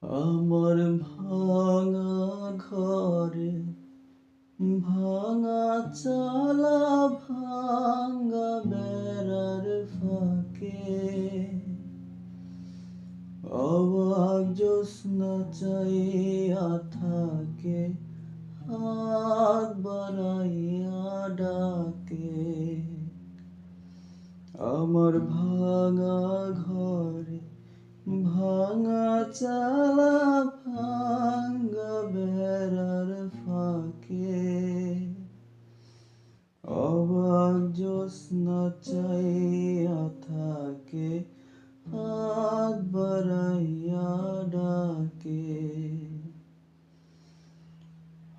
আমার ভাঙা ঘরে ভাঙা চালা ভাঙা বেড়ার ফাঁকে অবাক জ্যোৎস্না চাইয়া থাকে হাত বাড়াইয়া ডাকে আমার ভাঙা ঘরে ভাঙা চালা ভাঙা বেড়ার ফাঁকে অবাক জ্যোৎস্না চাইয়া থাকে হাত বাড়াইয়া ডাকে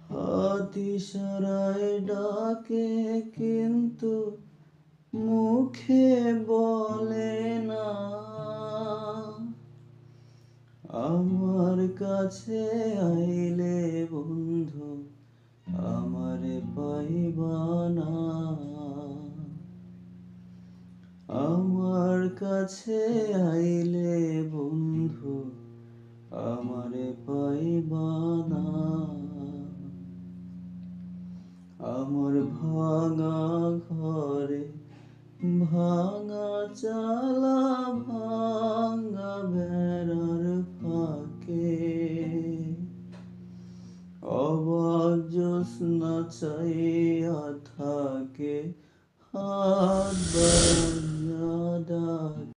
হাত ইশারায় ডাকে কিন্তু মুখে বলে না আমার কাছে আইলে বন্ধু আমারে পাইবা না আমার কাছে আইলে বন্ধু আমারে পাইবা না আমার ভাঙা ঘরে ভাঙা চালা ভাঙা বেড়ার ফাঁকে অবাক জ্যোৎস্না চাইয়া থাকে